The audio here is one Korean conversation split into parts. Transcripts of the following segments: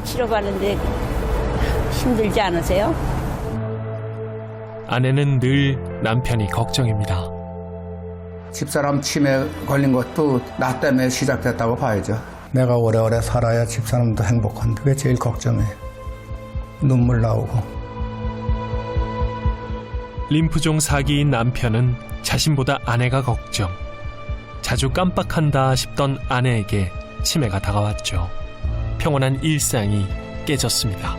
치료받는데 힘들지 않으세요? 아내는 늘 남편이 걱정입니다. 집사람 치매 걸린 것도 나 때문에 시작됐다고 봐야죠. 내가 오래오래 살아야 집사람도 행복한데 그게 제일 걱정해. 눈물 나오고. 림프종 4기인 남편은 자신보다 아내가 걱정. 자주 깜빡한다 싶던 아내에게 치매가 다가왔죠. 평온한 일상이 깨졌습니다.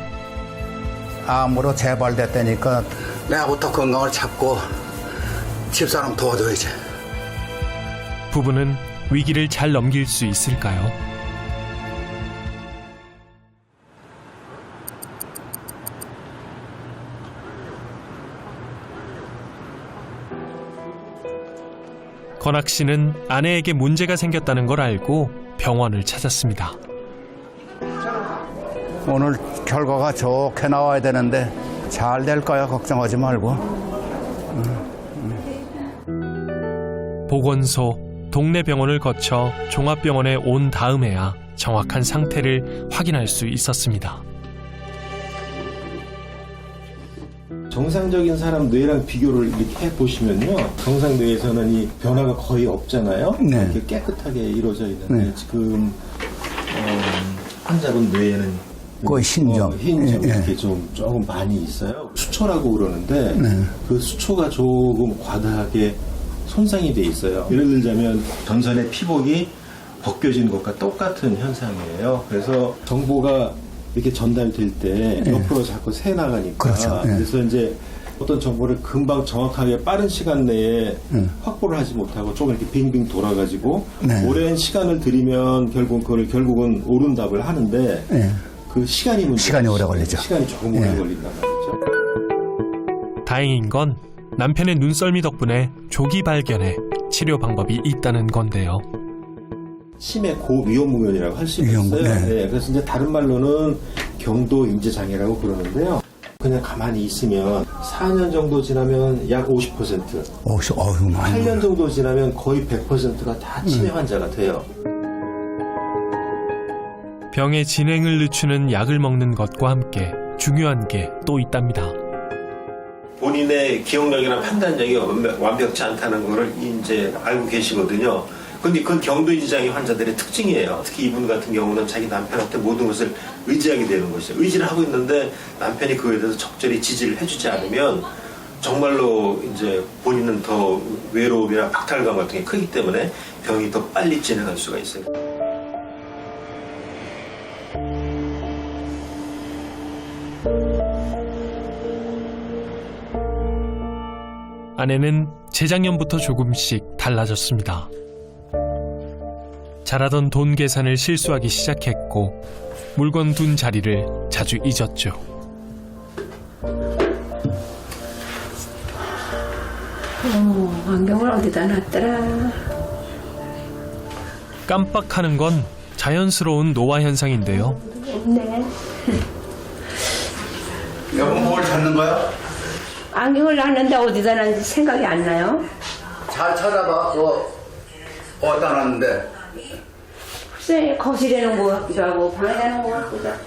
암으로 재발됐다니까 내가부터 건강을 찾고 집사람 도와줘야지. 부부는 위기를 잘 넘길 수 있을까요? 건학 씨는 아내에게 문제가 생겼다는 걸 알고 병원을 찾았습니다. 오늘 결과가 좋게 나와야 되는데 잘 될 거야. 걱정하지 말고. 보건소, 동네 병원을 거쳐 종합병원에 온 다음에야 정확한 상태를 확인할 수 있었습니다. 정상적인 사람 뇌랑 비교를 이렇게 해보시면요. 정상 뇌에서는 이 변화가 거의 없잖아요. 네. 이렇게 깨끗하게 이루어져 있는데 네. 지금 환자분 뇌에는 거의 흰점. 흰점 예, 예. 이렇게 좀 조금 많이 있어요. 수초라고 그러는데 네. 그 수초가 조금 과다하게 손상이 돼 있어요. 예를 들자면 전선의 피복이 벗겨진 것과 똑같은 현상이에요. 그래서 정보가 이렇게 전달될 때 옆으로 자꾸 새 나가니까 그렇죠. 예. 그래서 이제 어떤 정보를 금방 정확하게 빠른 시간 내에 확보를 하지 못하고 조금 이렇게 빙빙 돌아가지고 네. 오랜 시간을 들이면 결국은 옳은 답을 하는데 예. 그 시간이 문제. 시간이 오래 걸리죠. 시간이 조금 오래 예. 걸린단 말이죠. 다행인 건 남편의 눈썰미 덕분에 조기 발견에 치료 방법이 있다는 건데요. 치매 고위험무견이라고 할 수 있어요. 위험무견, 네. 네, 그래서 이제 다른 말로는 경도 인지 장애라고 그러는데요. 그냥 가만히 있으면 4년 정도 지나면 약 50%, 어휴, 많이. 8년 정도 지나면 거의 100%가 다 치매 환자가 돼요. 병의 진행을 늦추는 약을 먹는 것과 함께 중요한 게 또 있답니다. 본인의 기억력이나 판단력이 완벽치 않다는 거를 이제 알고 계시거든요. 근데 그건 경도인지 장애 환자들의 특징이에요. 특히 이분 같은 경우는 자기 남편한테 모든 것을 의지하게 되는 것이죠. 의지를 하고 있는데 남편이 그거에 대해서 적절히 지지를 해주지 않으면 정말로 이제 본인은 더 외로움이나 박탈감 같은 게 크기 때문에 병이 더 빨리 진행할 수가 있어요. 아내는 재작년부터 조금씩 달라졌습니다. 잘하던 돈 계산을 실수하기 시작했고 물건 둔 자리를 자주 잊었죠. 안경을 어디다 놨더라. 깜빡하는 건 자연스러운 노화 현상인데요. 네. 여보 뭘 찾는 거야? 안경을 놨는데 어디다 놨는지 생각이 안 나요. 잘 찾아봐. 어디다 놨는데? 글쎄 거실에 놓은 것 같기도 하고 방에다 놓은 것 같기도 하고.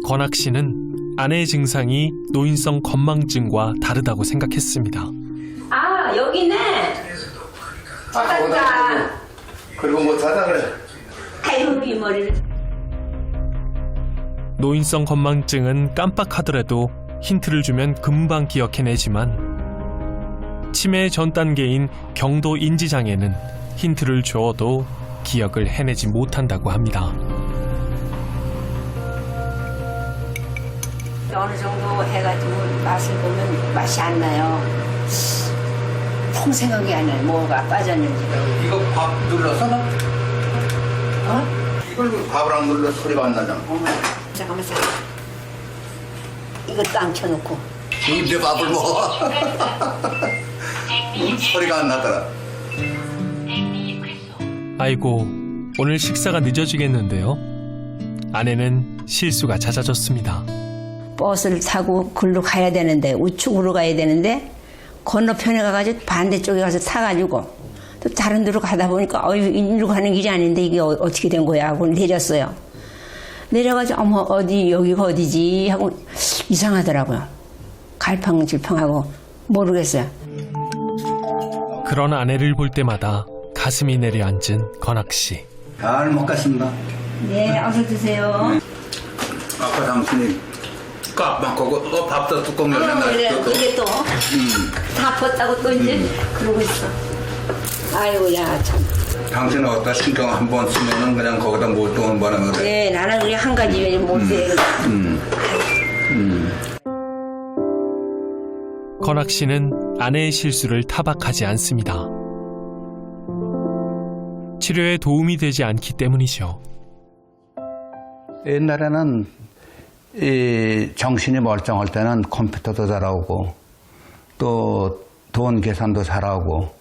건학 씨는 아내의 증상이 노인성 건망증과 다르다고 생각했습니다. 아 여기 있네. 찾았다. 그리고 뭐 찾아 그래? 아유 이 머리를. 노인성 건망증은 깜빡하더라도 힌트를 주면 금방 기억해내지만 치매의 전 단계인 경도 인지 장애는 힌트를 줘도 기억을 해내지 못한다고 합니다. 어느 정도 해가지고 맛을 보면 맛이 안 나요. 통 생각이 안 나요. 뭐가 빠졌는지. 이거 밥 눌러서? 이걸 밥을 안 눌러 소리가 안 나잖아. 잠깐만. 이것도 안 켜놓고. 이제 밥을 먹어. 소리가 안 나더라. 아이고, 오늘 식사가 늦어지겠는데요. 아내는 실수가 잦아졌습니다. 버스를 타고 글로 가야 되는데 우측으로 가야 되는데 건너편에 가가지고 반대쪽에 가서 타가지고 또 다른 데로 가다 보니까 이리로 가는 길이 아닌데 이게 어떻게 된 거야 하고 내렸어요. 내려가서 어머 어디 여기가 어디지 하고 이상하더라고요. 갈팡질팡하고 모르겠어요. 그런 아내를 볼 때마다 가슴이 내려앉은 건학 씨. 잘 먹겠습니다. 네, 어서 드세요. 아까 당신이 깜빡하고 밥도 뚜껑 열렸나 그래, 이게 또 다 뻗다고 또 이제 그러고 있어. 아이고야 참. 당신은 어디다 신경 한 번 쓰면은 그냥 거기다 몰두하는 바람에 그래. 네, 나는 그냥 한 가지 왜 못해. 건학 씨는 아내의 실수를 타박하지 않습니다. 치료에 도움이 되지 않기 때문이죠. 옛날에는 이 정신이 멀쩡할 때는 컴퓨터도 잘하고 또 돈 계산도 잘하고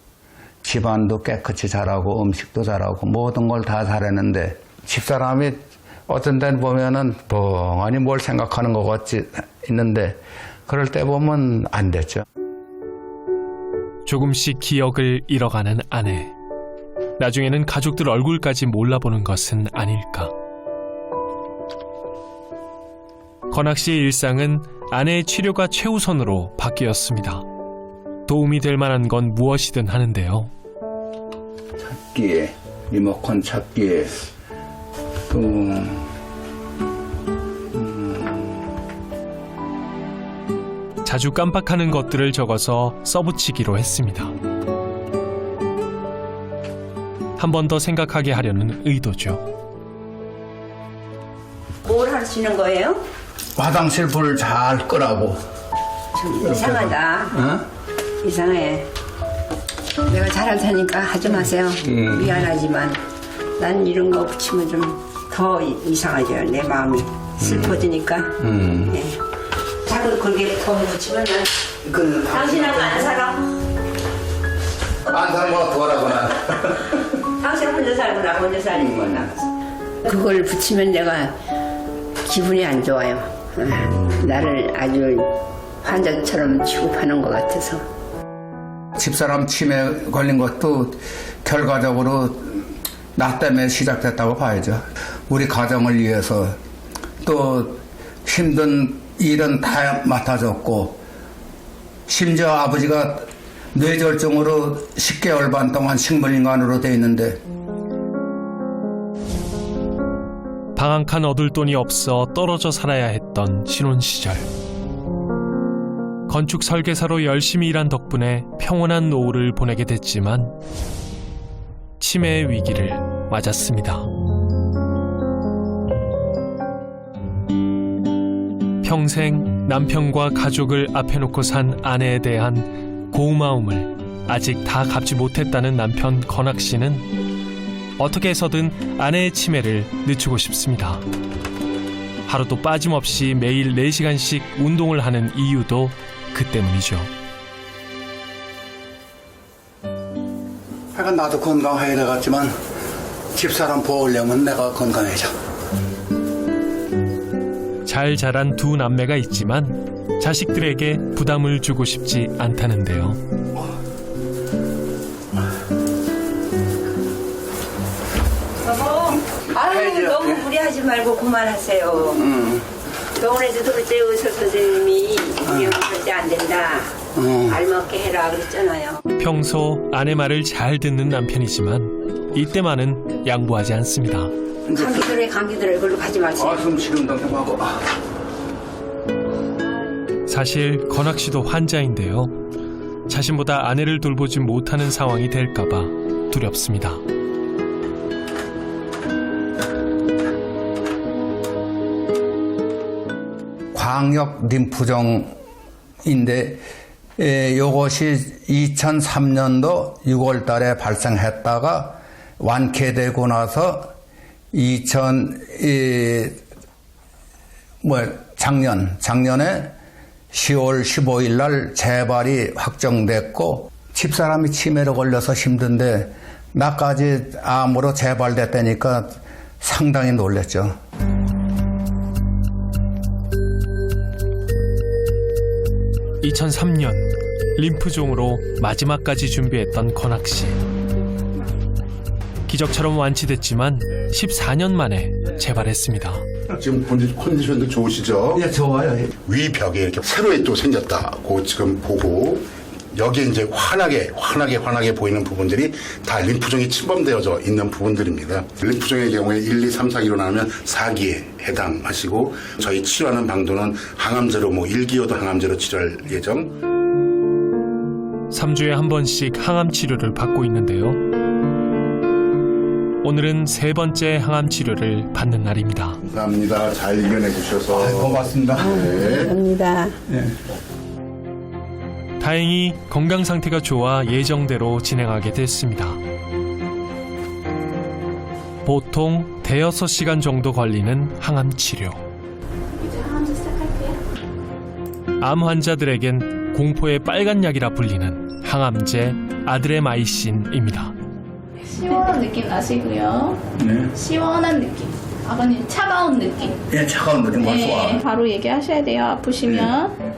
집안도 깨끗이 잘하고 음식도 잘하고 모든 걸 다 잘했는데 집사람이 어떤 데는 보면은 멍하니 뭘 생각하는 것 같지 있는데 그럴 때 보면 안 됐죠. 조금씩 기억을 잃어가는 아내. 나중에는 가족들 얼굴까지 몰라보는 것은 아닐까. 건학 씨의 일상은 아내의 치료가 최우선으로 바뀌었습니다. 도움이 될 만한 건 무엇이든 하는데요. 찾기에 리모컨 찾기에 또 자주 깜빡하는 것들을 적어서 써붙이기로 했습니다. 한 번 더 생각하게 하려는 의도죠. 뭘 하시는 거예요? 화장실 불 잘 끄라고. 좀 이상하다. 어? 이상해. 내가 잘할 테니까 하지 마세요. 미안하지만 난 이런 거 붙이면 좀 더 이상하죠. 내 마음이 슬퍼지니까. 네. 자꾸 그렇게 더 붙이면 난 당신하고 안 살아. 안 사는 거 도와라구나. 당신 혼자 살구나. 혼자 살는 거나. 그걸 붙이면 내가 기분이 안 좋아요. 나를 아주 환자처럼 취급하는 것 같아서. 집사람 치매 걸린 것도 결과적으로 나 때문에 시작됐다고 봐야죠. 우리 가정을 위해서 또 힘든 일은 다 맡아줬고 심지어 아버지가 뇌졸중으로 10개월 반 동안 식물인간으로 돼 있는데 방 한 칸 얻을 돈이 없어 떨어져 살아야 했던 신혼 시절. 건축 설계사로 열심히 일한 덕분에 평온한 노후를 보내게 됐지만 치매의 위기를 맞았습니다. 평생 남편과 가족을 앞에 놓고 산 아내에 대한 고마움을 아직 다 갚지 못했다는 남편 건학 씨는 어떻게 해서든 아내의 치매를 늦추고 싶습니다. 하루도 빠짐없이 매일 4시간씩 운동을 하는 이유도 그 때문이죠. 하여간 나도 건강해야 되겠지만 집사람 보호려면 내가 건강해져. 잘 자란 두 남매가 있지만 자식들에게 부담을 주고 싶지 않다는데요. 여보, 아유 너무 무리하지 말고 그만하세요. 병원에서 그때 의사 선생님이 이게 절대 안 된다. 알맞게 해라 그랬잖아요. 평소 아내 말을 잘 듣는 남편이지만 이때만은 양보하지 않습니다. 감기 들어 이걸로 가지 마세요. 숨 쉬는 좀 하고. 사실 건학 씨도 환자인데요. 자신보다 아내를 돌보지 못하는 상황이 될까봐 두렵습니다. 광역 림프종인데 이것이 2003년도 6월 달에 발생했다가 완쾌되고 나서 작년에 10월 15일 날 재발이 확정됐고 집사람이 치매로 걸려서 힘든데 나까지 암으로 재발됐다니까 상당히 놀랐죠. (2003년) 림프종으로 마지막까지 준비했던 건학 씨. 기적처럼 완치됐지만 14년 만에 재발했습니다. 지금 컨디션도 좋으시죠? 예, 좋아요. 위 벽에 이렇게 새로 또 생겼다고 지금 보고 여기에 이제 환하게 보이는 부분들이 다 림프종이 침범되어져 있는 부분들입니다. 림프종의 경우에 1, 2, 3, 4기로 나누면 4기에 해당하시고 저희 치료하는 방도는 항암제로 1기여도 항암제로 치료할 예정. 3주에 한 번씩 항암 치료를 받고 있는데요. 오늘은 3번째 항암 치료를 받는 날입니다. 감사합니다. 잘 이겨내 주셔서. 고맙습니다. 감사합니다. 다행히 건강 상태가 좋아 예정대로 진행하게 됐습니다. 보통 5-6시간 정도 걸리는 항암 치료. 이제 항암제 시작할게요. 암 환자들에겐 공포의 빨간 약이라 불리는 항암제 아드레마이신입니다. 시원한 느낌 나시고요. 네. 시원한 느낌. 아버님 차가운 느낌. 예, 차가운 느낌 네, 바로 얘기하셔야 돼요. 아프시면.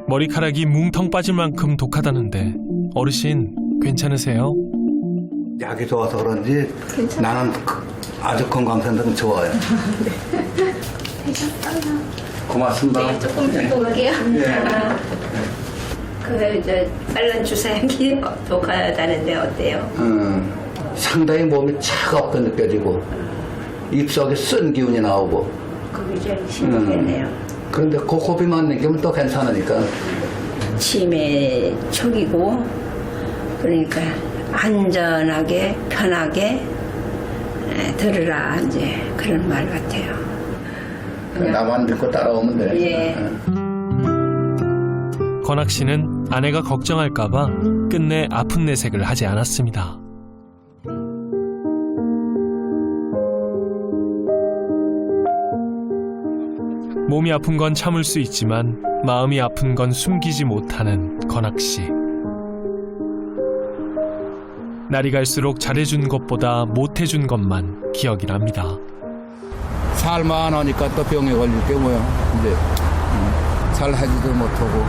머리카락이 뭉텅 빠질 만큼 독하다는데 어르신 괜찮으세요? 약이 좋아서 그런지 괜찮아요. 나는 아주 건강 상태는 좋아요. 되셨어요. 고맙습니다. 네, 조금 들고 올게요. 그 빨간 주사약이 독하다는데 어때요? 상당히 몸이 차갑게 느껴지고 입속에 쓴 기운이 나오고 그게 제일 심했네요. 그런데 고비만 느끼면 또 괜찮으니까. 치매 초기고 그러니까 안전하게 편하게 들으라 이제 그런 말 같아요. 나만 믿고 따라오면 돼. 예. 건학 씨는 아내가 걱정할까봐 끝내 아픈 내색을 하지 않았습니다. 몸이 아픈 건 참을 수 있지만 마음이 아픈 건 숨기지 못하는 건학 씨. 날이 갈수록 잘해준 것보다 못해준 것만 기억이 납니다. 살만 하니까 또 병에 걸릴 게 뭐야. 근데 잘 하지도 못하고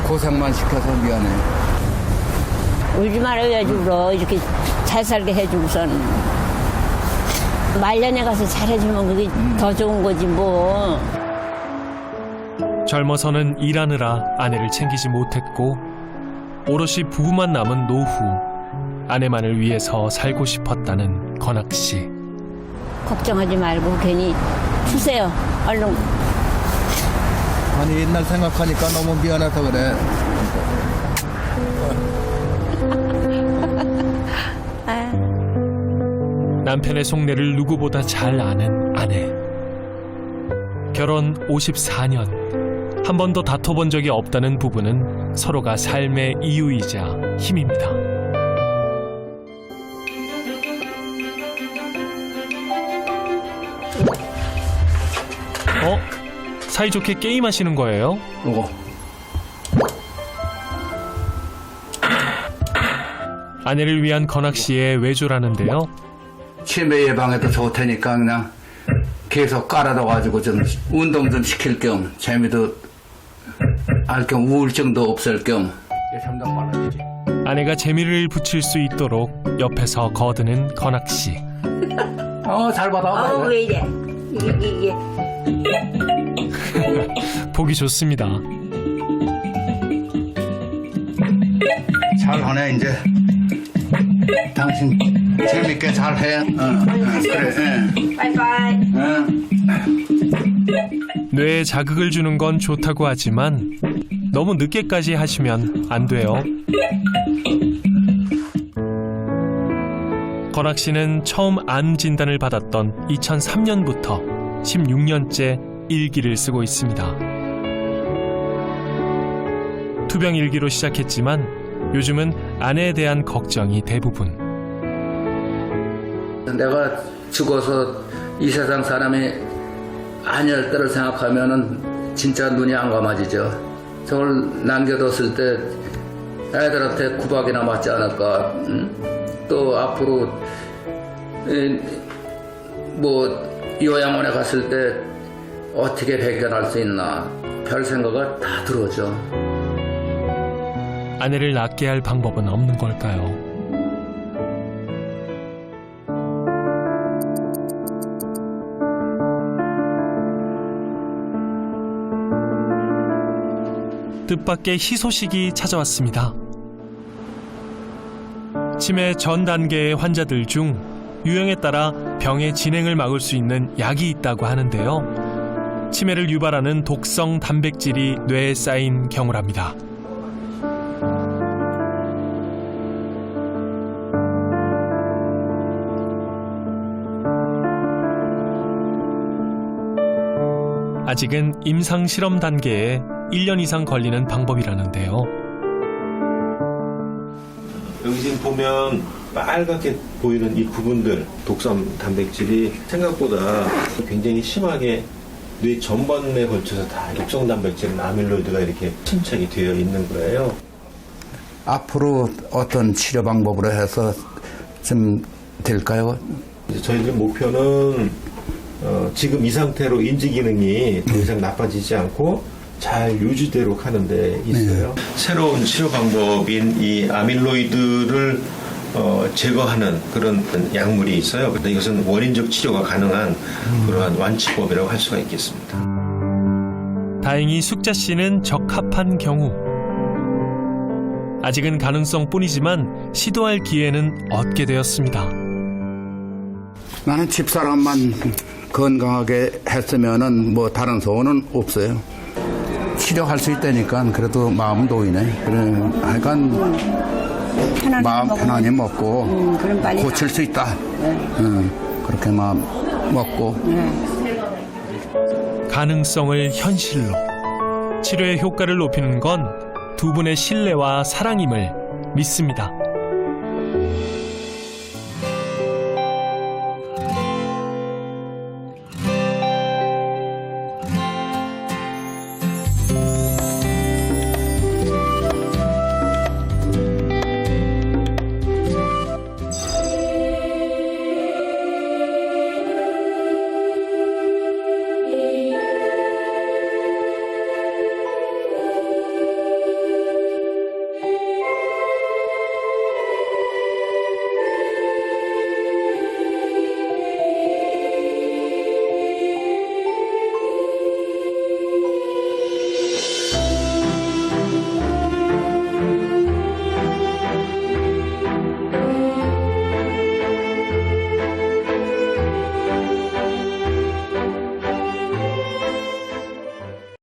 고생만 시켜서 미안해. 울지 말아야지 울어. 이렇게 잘 살게 해주고선 말년에 가서 잘해주면 그게 더 좋은 거지 뭐. 젊어서는 일하느라 아내를 챙기지 못했고 오롯이 부부만 남은 노후 아내만을 위해서 살고 싶었다는 건학 씨. 걱정하지 말고 괜히 푸세요. 얼른. 아니 옛날 생각하니까 너무 미안해서 그래. 남편의 속내를 누구보다 잘 아는 아내. 결혼 54년. 한 번도 다퉈본 적이 없다는 부부는 서로가 삶의 이유이자 힘입니다. 사이좋게 게임하시는 거예요? 이거 아내를 위한 건학 씨의 외조라는데요. 치매 예방에도 좋다니까 그냥 계속 깔아둬가지고 좀 운동 좀 시킬 겸 재미도 알 겸 우울증도 없앨 겸 삼당 발라주지. 아내가 재미를 붙일 수 있도록 옆에서 거드는 건학 씨. 잘 받아. 왜 이래? 이게 보기 좋습니다. 잘하네 이제. 당신 재밌게 잘해. 그래. 바이바이. 뇌에 자극을 주는 건 좋다고 하지만 너무 늦게까지 하시면 안 돼요. 건학 씨는 처음 암 진단을 받았던 2003년부터 16년째 일기를 쓰고 있습니다. 투병 일기로 시작했지만 요즘은 아내에 대한 걱정이 대부분. 내가 죽어서 이 세상 사람이 아니할 때를 생각하면은 진짜 눈이 안 감아지죠. 저걸 남겨뒀을 때 애들한테 구박이나 맞지 않을까. 또 앞으로 뭐 요양원에 갔을 때 어떻게 배견할 수 있나 별 생각이 다 들어오죠. 아내를 낫게 할 방법은 없는 걸까요? 뜻밖의 희소식이 찾아왔습니다. 치매 전 단계의 환자들 중 유형에 따라 병의 진행을 막을 수 있는 약이 있다고 하는데요. 치매를 유발하는 독성 단백질이 뇌에 쌓인 경우랍니다. 아직은 임상 실험 단계에 1년 이상 걸리는 방법이라는데요. 여기 지금 보면 빨갛게 보이는 이 부분들 독성 단백질이 생각보다 굉장히 심하게 뇌 전반에 걸쳐서 다 독성 단백질 아밀로이드가 이렇게 침착이 되어 있는 거예요. 앞으로 어떤 치료 방법으로 해서 좀 될까요? 이제 저희들 목표는 지금 이 상태로 인지 기능이 더 이상 나빠지지 않고 잘 유지되도록 하는 데 있어요. 새로운 치료 방법인 이 아밀로이드를 제거하는 그런 약물이 있어요. 근데 이것은 원인적 치료가 가능한 그러한 완치법이라고 할 수가 있겠습니다. 다행히 숙자 씨는 적합한 경우. 아직은 가능성뿐이지만 시도할 기회는 얻게 되었습니다. 나는 집사람만 건강하게 했으면은 뭐 다른 소원은 없어요. 치료할 수 있다니까 그래도 마음 놓이네. 그래, 하여간 마음 편안히 먹고 그럼 빨리 고칠 수 있다. 그렇게 마음 먹고. 가능성을 현실로. 치료의 효과를 높이는 건 두 분의 신뢰와 사랑임을 믿습니다.